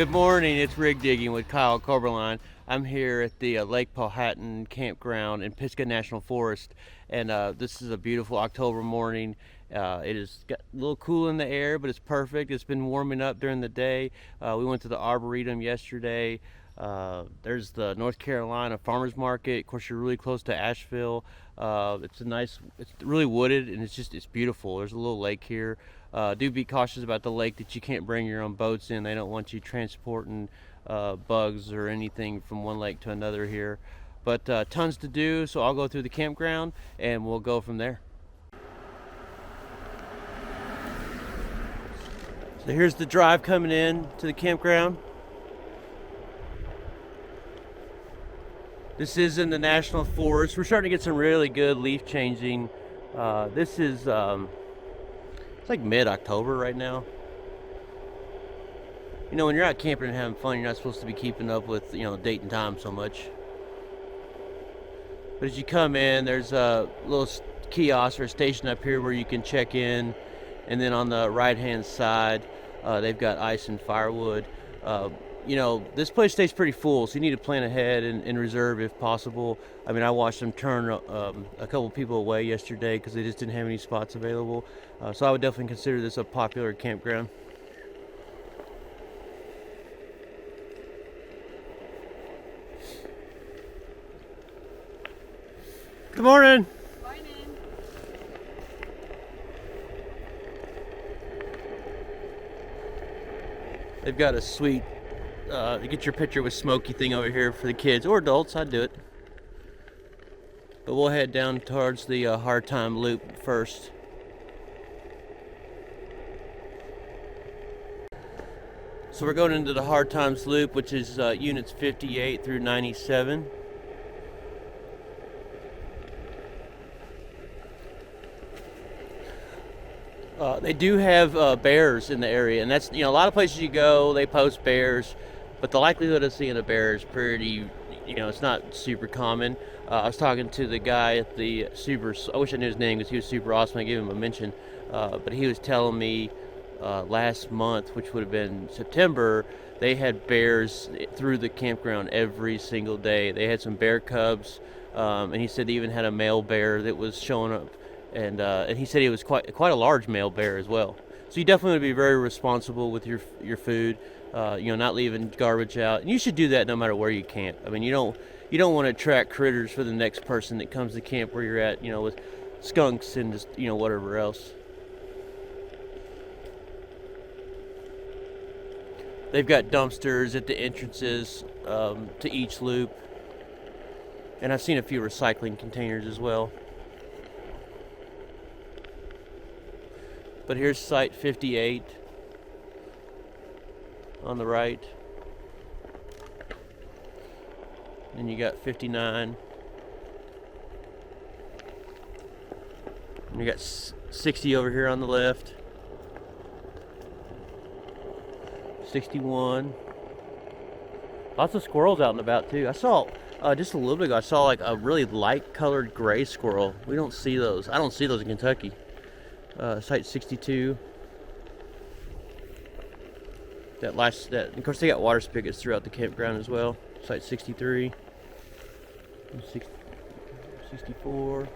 Good morning, it's rig digging with Kyle Coberline. I'm here at the Lake Powhatan Campground in Pisgah National Forest, and this is a beautiful October morning. It is got a little cool in the air, but it's perfect. It's been warming up during the day. We went to the Arboretum yesterday. There's the North Carolina Farmers Market. Of course, you're really close to Asheville. It's really wooded, and it's beautiful. There's a little lake here. Do be cautious about the lake that you can't bring your own boats in. They don't want you transporting bugs or anything from one lake to another here. But tons to do, so I'll go through the campground and we'll go from there. So here's the drive coming in to the campground. This is in the National Forest. We're starting to get some really good leaf changing. This is it's like mid-October right now. You know, when you're out camping and having fun, you're not supposed to be keeping up with, date and time so much. But as you come in, there's a little kiosk or station up here where you can check in. And then on the right-hand side, they've got ice and firewood. This place stays pretty full, so you need to plan ahead and reserve if possible. I mean, I watched them turn a couple people away yesterday because they just didn't have any spots available. So I would definitely consider this a popular campground. Good morning. Morning. They've got a sweet get your picture with Smokey thing over here for the kids or adults. I'd do it. But we'll head down towards the Hard Time Loop first. So we're going into the Hard Times Loop, which is units 58 through 97. They do have bears in the area, and that's, a lot of places you go, they post bears, but the likelihood of seeing a bear is pretty, it's not super common. I was talking to the guy at the I wish I knew his name because he was super awesome. I gave him a mention, but he was telling me last month, which would have been September, they had bears through the campground every single day. They had some bear cubs, and he said they even had a male bear that was showing up. And he said he was quite a large male bear as well. So you definitely want to be very responsible with your food, not leaving garbage out. And you should do that no matter where you camp. I mean, you don't want to attract critters for the next person that comes to camp where you're at, with skunks and just, whatever else. They've got dumpsters at the entrances to each loop, and I've seen a few recycling containers as well. But here's site 58 on the right. Then you got 59. And you got 60 over here on the left. 61. Lots of squirrels out and about too. I saw just a little bit ago, I saw like a really light colored gray squirrel. We don't see those. I don't see those in Kentucky. Site 62. Of course, they got water spigots throughout the campground as well. Site 63. 64. And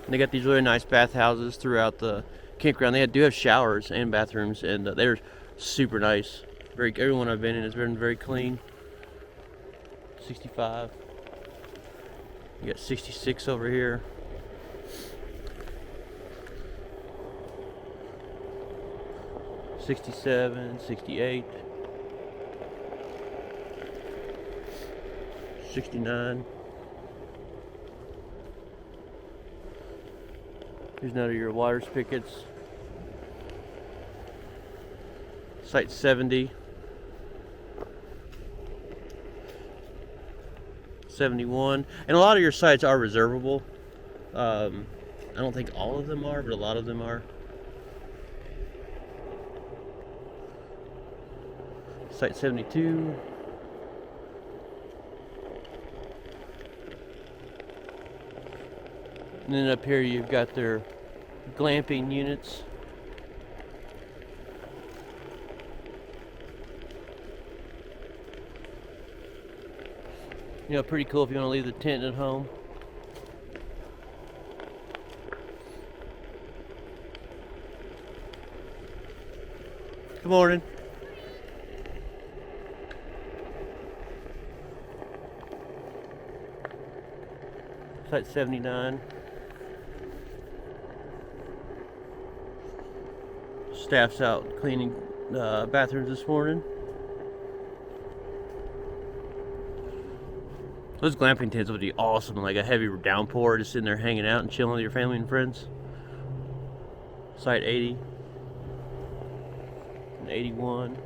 they got these really nice bathhouses throughout the campground. They do have showers and bathrooms, and they're super nice. Everyone I've been in has been very clean. 65. You got 66 over here. 67, 68, 69. Here's none of your water spigots. Site 70. 71. And a lot of your sites are reservable. I don't think all of them are, but a lot of them are. Site 72. And then up here you've got their glamping units. You know, pretty cool if you want to leave the tent at home. Good morning. Site 79. Staff's out cleaning bathrooms this morning. Those glamping tents would be awesome, like a heavy downpour, just sitting there hanging out and chilling with your family and friends. Site 80 and 81.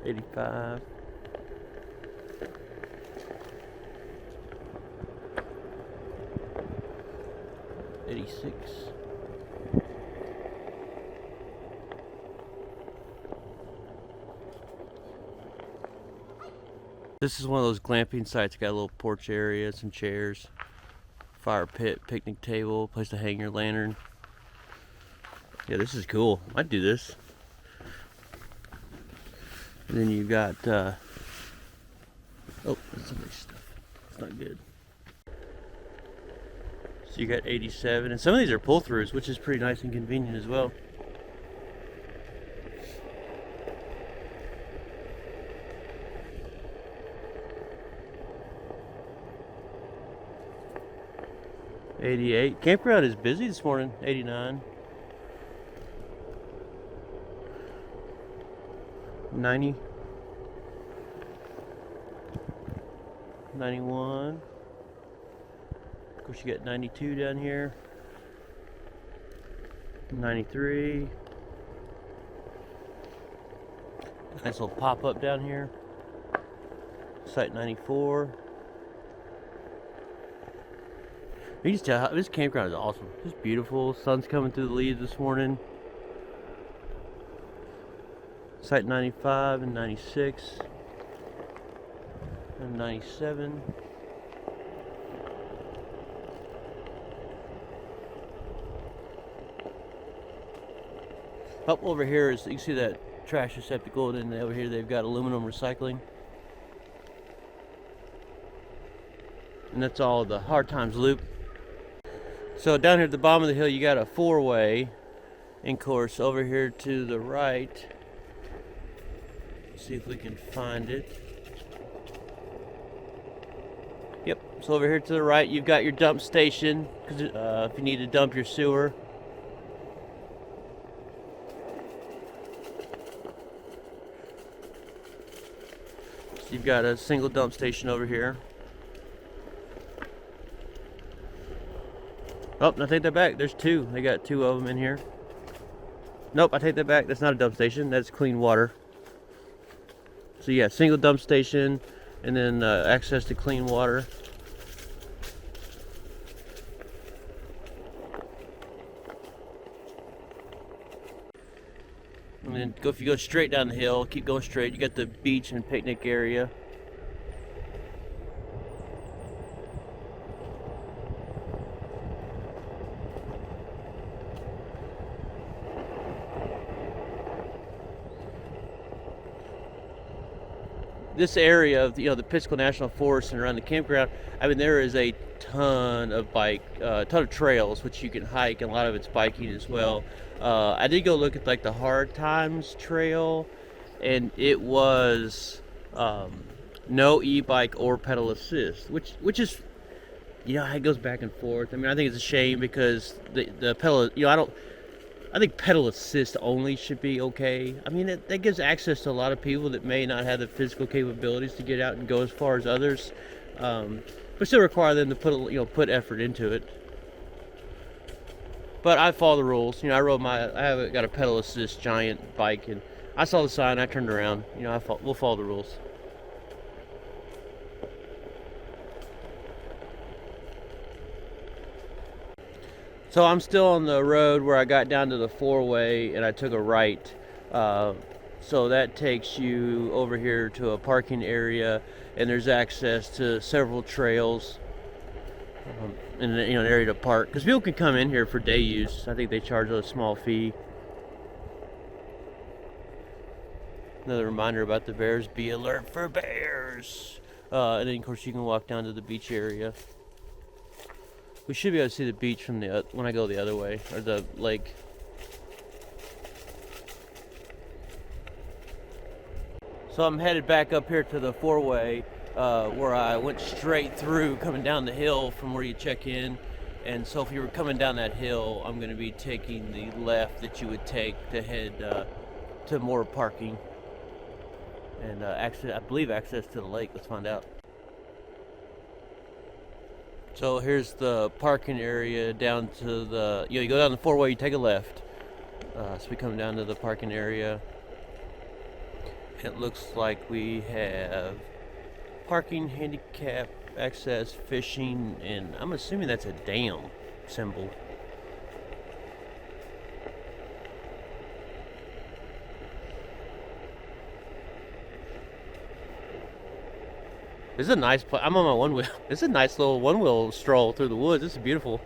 '85. '86. This is one of those glamping sites. Got a little porch area, some chairs, fire pit, picnic table, place to hang your lantern. Yeah, this is cool. I'd do this. And then you got, oh, that's some nice stuff. It's not good. So you got 87, and some of these are pull-throughs, which is pretty nice and convenient as well. '88. Campground is busy this morning. '89. 90. 91. Of course, you got 92 down here. 93. Nice little pop-up down here. Site 94. You can tell this campground is awesome. It's beautiful. Sun's coming through the leaves this morning. Site 95 and 96 and 97. Up over here is, you can see that trash receptacle, and then over here they've got aluminum recycling. And that's all the Hard Times Loop. So down here at the bottom of the hill you got a four-way. And of course over here to the right, see if we can find it. Yep, so over here to the right you've got your dump station, if you need to dump your sewer. So you've got a single dump station over here. Oh, I take that back. There's two. They got two of them in here. Nope, I take that back. That's not a dump station. That's clean water. So yeah, single dump station, and then access to clean water. And then if you go straight down the hill, keep going straight, you got the beach and picnic area. This area of the Pisco National Forest and around the campground, I mean, there is a ton of trails which you can hike, and a lot of it's biking as well. I did go look at like the Hard Times Trail, and it was no e-bike or pedal assist, which is, it goes back and forth. I mean, I think it's a shame because the pedal, I think pedal assist only should be okay. I mean, that gives access to a lot of people that may not have the physical capabilities to get out and go as far as others, but still require them to put effort into it. But I follow the rules. I have got a pedal assist giant bike, and I saw the sign. I turned around. We'll follow the rules. So I'm still on the road where I got down to the four-way and I took a right. So So that takes you over here to a parking area, and there's access to several trails, and an area to park, because people can come in here for day use. I think they charge a small fee. Another reminder about the bears: be alert for bears. And then of course you can walk down to the beach area. We should be able to see the beach from the when I go the other way, or the lake. So I'm headed back up here to the four-way, where I went straight through coming down the hill from where you check in. And so if you were coming down that hill, I'm going to be taking the left that you would take to head to more parking. And actually, I believe access to the lake. Let's find out. So here's the parking area down to the, you go down the four-way, you take a left. So we come down to the parking area. It looks like we have parking, handicap, access, fishing, and I'm assuming that's a dam symbol. This is a nice place. I'm on my one wheel. This is a nice little one wheel stroll through the woods. This is beautiful.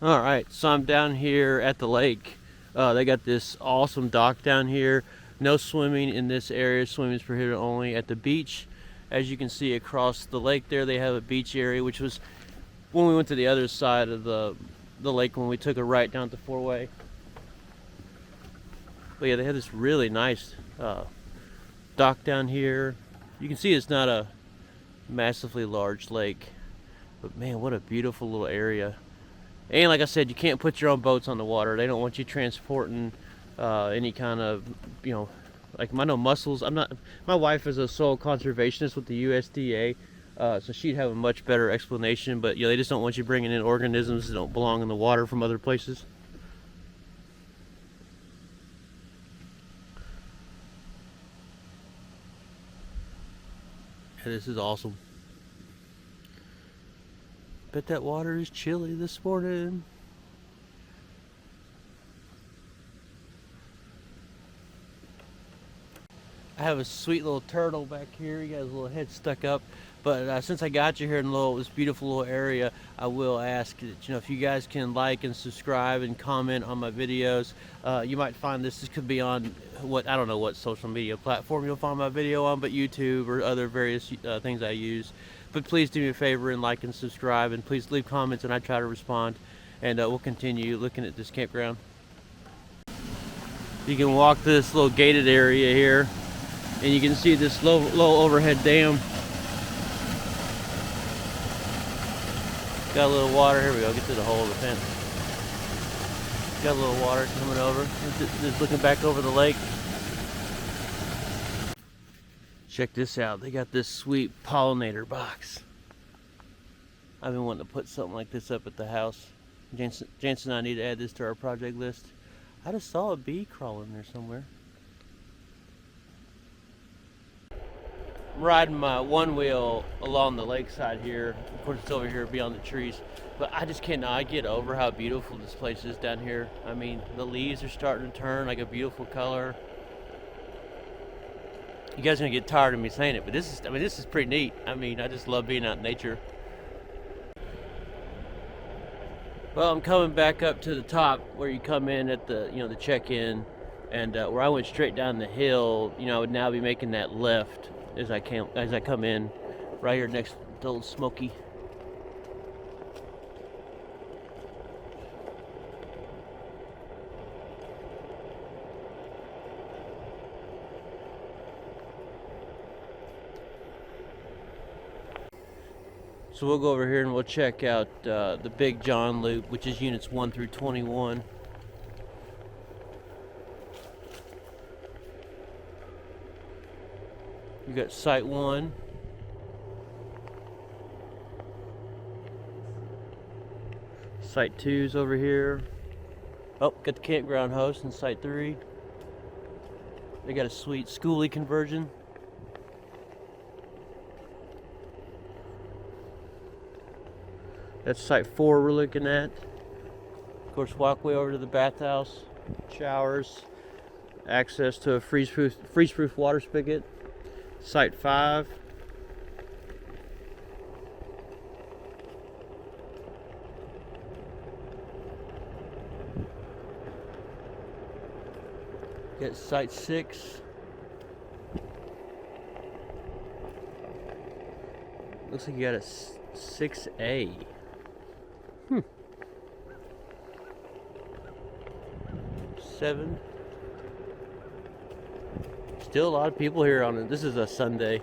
All right, so I'm down here at the lake. They got this awesome dock down here. No swimming in this area. Swimming is prohibited only at the beach. As you can see across the lake there, they have a beach area, which was when we went to the other side of the lake when we took a right down the four-way. But yeah, they have this really nice dock down here. You can see it's not a massively large lake, but man, what a beautiful little area. And like I said, you can't put your own boats on the water. They don't want you transporting any kind of, like I know mussels. My wife is a soil conservationist with the USDA, so she'd have a much better explanation. But they just don't want you bringing in organisms that don't belong in the water from other places. Yeah, this is awesome. Bet that water is chilly this morning. I have a sweet little turtle back here. He got his little head stuck up. But since I got you here in this beautiful little area, I will ask that if you guys can like and subscribe and comment on my videos. You might find this could be on I don't know what social media platform you'll find my video on, but YouTube or other various things I use. But please do me a favor and like and subscribe, and please leave comments and I try to respond. And we'll continue looking at this campground. You can walk this little gated area here, and you can see this low overhead dam. Got a little water. Here we go. Get to the hole of the fence. Got a little water coming over. Just looking back over the lake. Check this out. They got this sweet Pollinator Box. I've been wanting to put something like this up at the house. Jansen and I need to add this to our project list. I just saw a bee crawling there somewhere. I'm riding my one wheel along the lakeside here. Of course, it's over here beyond the trees. But I just cannot get over how beautiful this place is down here. I mean, the leaves are starting to turn like a beautiful color. You guys are gonna get tired of me saying it, but this is pretty neat. I mean, I just love being out in nature. Well, I'm coming back up to the top where you come in at the the check-in, and where I went straight down the hill. I would now be making that left as I come in, right here next to Old Smoky. So we'll go over here and we'll check out the Big John Loop, which is units 1 through 21. You got Site 1. Site 2's over here. Oh, got the campground host in Site 3. They got a sweet schoolie conversion. That's site 4 we're looking at. Of course, walkway over to the bathhouse, showers, access to a freeze-proof water spigot. Site 5. Get site 6. Looks like you got a 6A. 7. Still a lot of people here on it. This is a Sunday.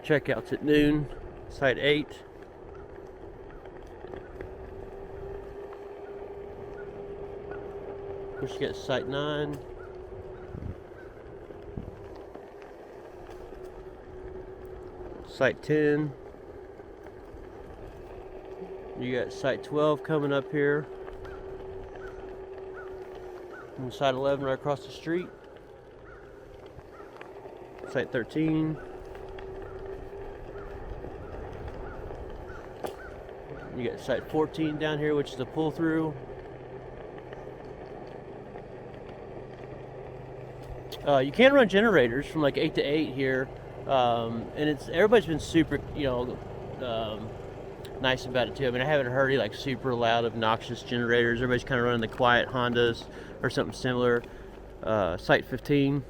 Checkouts at noon. Site 8. Of course, you got site 9. Site 10. You got site 12 coming up here. And site 11 right across the street. Site 13. You got site 14 down here, which is a pull through. You can run generators from like 8 to 8 here. And everybody's been super, nice about it too. I mean, I haven't heard any like super loud, obnoxious generators. Everybody's kind of running the quiet Hondas or something similar. Site 15.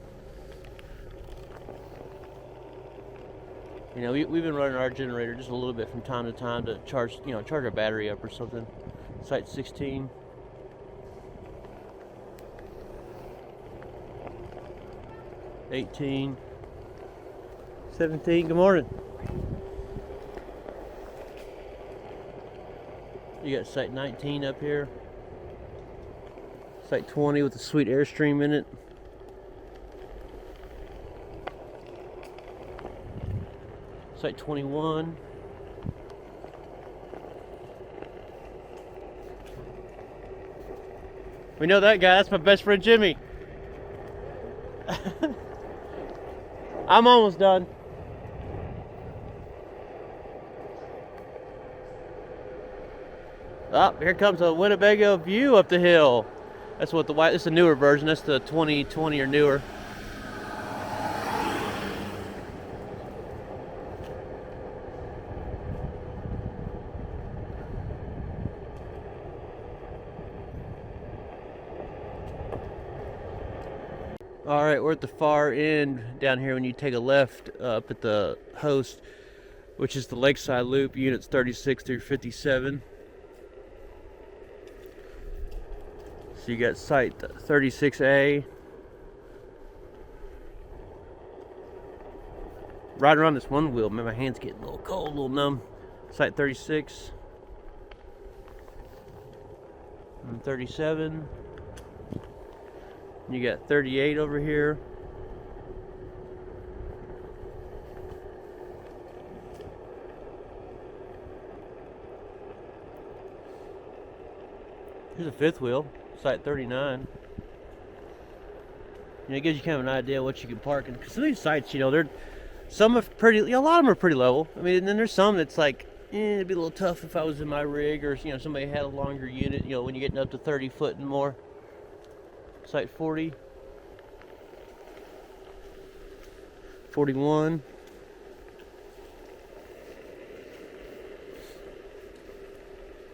We've been running our generator just a little bit from time to time to charge our battery up or something. Site 16. $18. 17. Good morning. You got site 19 up here. Site 20 with a sweet Airstream in it. Site 21. We know that guy. That's my best friend Jimmy. I'm almost done. Oh, here comes a Winnebago view up the hill. That's what the white. This is a newer version. That's the 2020 or newer. All right, we're at the far end down here when you take a left up at the host, which is the Lakeside Loop, units 36 through 57. So you got site 36A. Riding around this one wheel, man, my hands getting a little cold, a little numb. Site 36. And 37. You got 38 over here. Here's a fifth wheel, site 39. It gives you kind of an idea what you can park in. Because some of these sites, they're some are pretty. A lot of them are pretty level. I mean, and then there's some that's like, it'd be a little tough if I was in my rig, or somebody had a longer unit. When you're getting up to 30 foot and more. Site 40, 41,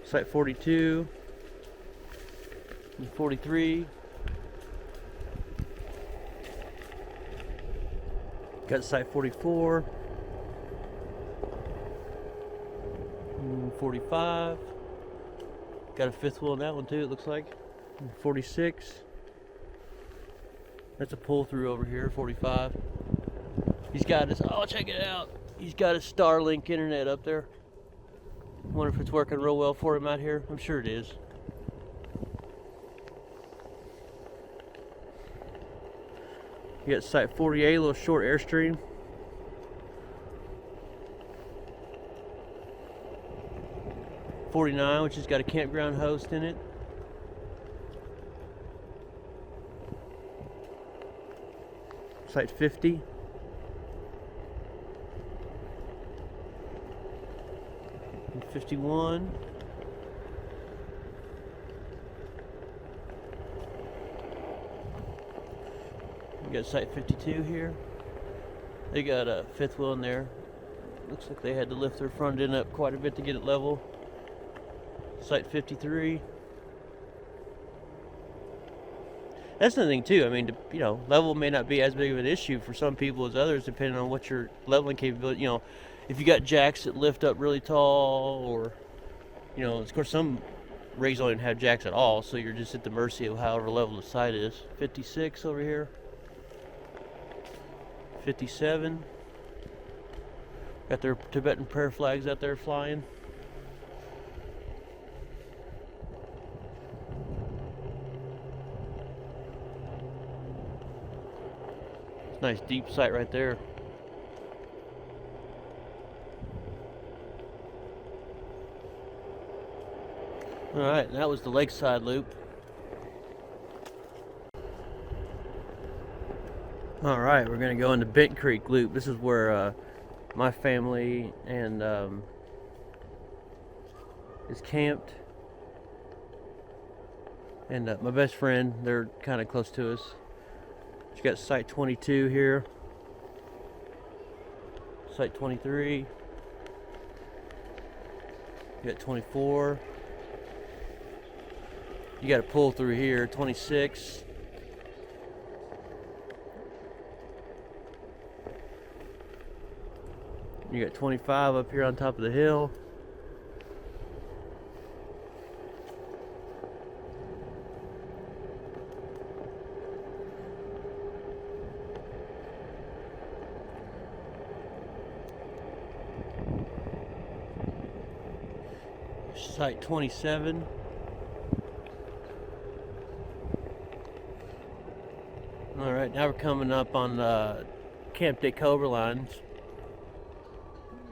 site 42, and 43. Got site 44, and 45. Got a fifth wheel on that one too, it looks like. And 46. That's a pull through over here, 45. He's got his, check it out. He's got his Starlink internet up there. Wonder if it's working real well for him out here. I'm sure it is. You got site 48, a little short Airstream. .49, which has got a campground host in it. Site 50. And 51. We got site 52 here. They got a fifth wheel in there. Looks like they had to lift their front end up quite a bit to get it level. Site 53. That's the thing too. I mean, level may not be as big of an issue for some people as others, depending on what your leveling capability. If you got jacks that lift up really tall, or of course some rigs don't even have jacks at all, so you're just at the mercy of however level the site is. 56 over here. 57. Got their Tibetan prayer flags out there flying. Nice deep site right there. Alright, that was the lakeside loop. Alright, we're going to go into Bent Creek loop. This is where my family and is camped. And my best friend, they're kind of close to us. You got site 22 here. Site 23. You got 24. You got to pull through here. 26. You got 25 up here on top of the hill. Site 27. All right, now we're coming up on Camp Day Cobra lines.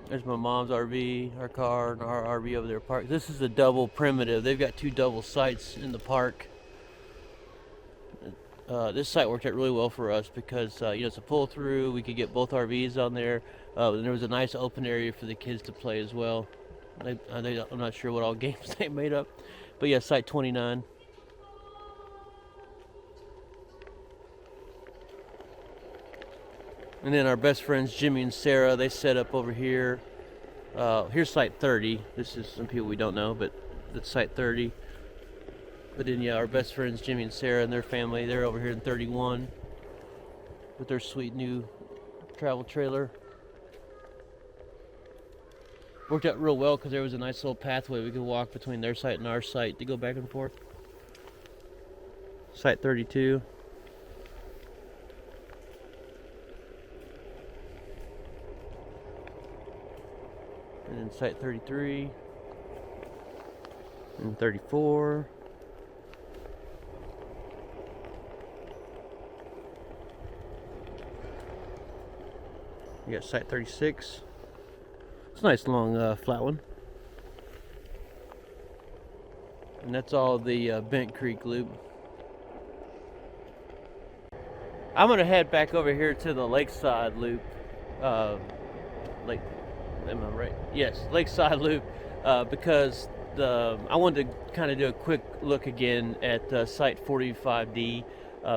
There's my mom's RV, our car, and our RV over there parked. This is a double primitive. They've got two double sites in the park. This site worked out really well for us because it's a pull through. We could get both RVs on there. And there was a nice open area for the kids to play as well. I'm not sure what all games they made up, but yeah, site 29. And then our best friends Jimmy and Sarah, they set up over here. Here's site 30. This is some people we don't know, but that's site 30. But then yeah, our best friends Jimmy and Sarah and their family, they're over here in 31 with their sweet new travel trailer. Worked out real well because there was a nice little pathway we could walk between their site and our site to go back and forth. Site 32. And then site 33. And 34. You got site 36. It's a nice long flat one. And that's all the Bent Creek loop. I'm going to head back over here to the Lakeside loop. Am I right? Yes, Lakeside loop. Because I wanted to kind of do a quick look again at site 45D.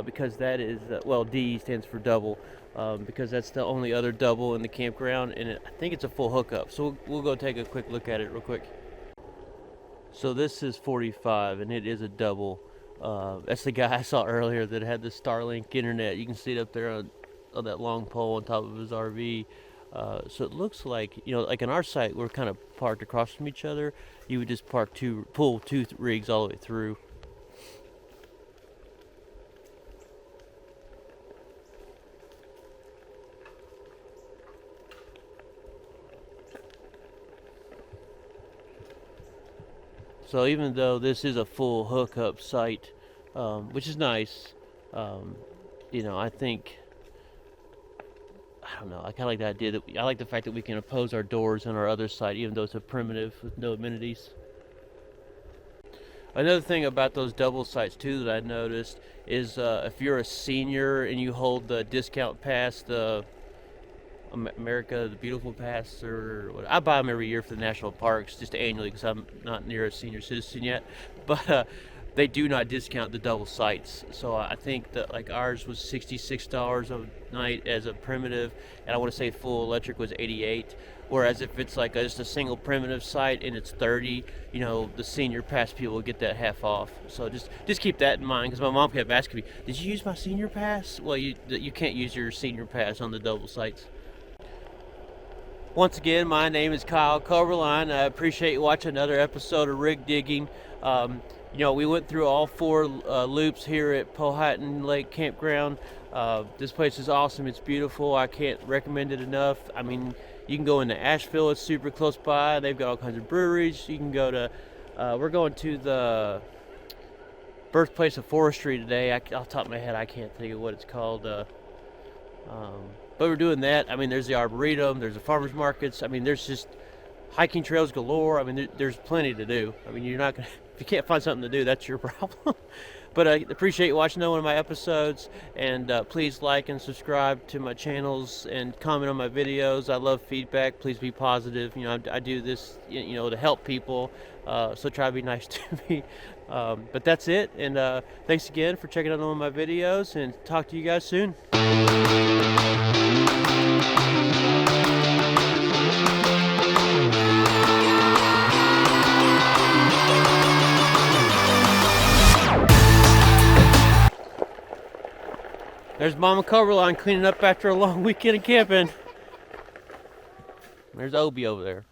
Because that is, D stands for double. Because that's the only other double in the campground, and I think it's a full hookup. So we'll go take a quick look at it real quick. So this is 45, and it is a double. That's the guy I saw earlier that had the Starlink internet. You can see it up there on that long pole on top of his RV. So it looks like, like in our site, we're kind of parked across from each other. You would just pull two rigs all the way through. So even though this is a full hookup site, which is nice, I think, I don't know, I kind of like the idea that I like the fact that we can oppose our doors on our other site, even though it's a primitive with no amenities. Another thing about those double sites too that I noticed is if you're a senior and you hold the discount pass, the America the Beautiful Pass, or what. I buy them every year for the national parks just annually because I'm not near a senior citizen yet. But they do not discount the double sites. So I think that like ours was $66 a night as a primitive, and I want to say full electric was 88. Whereas if it's like just a single primitive site and it's 30, the senior pass people will get that half off. So just keep that in mind, because my mom kept asking me, "Did you use my senior pass?" Well, you can't use your senior pass on the double sites. Once again, my name is Kyle Coverline. I appreciate you watching another episode of Rig Digging. We went through all 4 loops here at Powhatan Lake Campground. This place is awesome. It's beautiful. I can't recommend it enough. I mean, you can go into Asheville. It's super close by. They've got all kinds of breweries. You can go to, we're going to the birthplace of forestry today. Off the top of my head, I can't think of what it's called. But we're doing that. I mean, there's the Arboretum. There's the farmers markets. I mean, there's just hiking trails galore. I mean, there's plenty to do. I mean, you're not going to, if you can't find something to do, that's your problem. But I appreciate you watching one of my episodes, and please like and subscribe to my channels and comment on my videos. I love feedback. Please be positive. I do this, to help people. So try to be nice to me. But that's it. And thanks again for checking out one of my videos, and talk to you guys soon. There's Mama Coverline cleaning up after a long weekend of camping. There's Obi over there.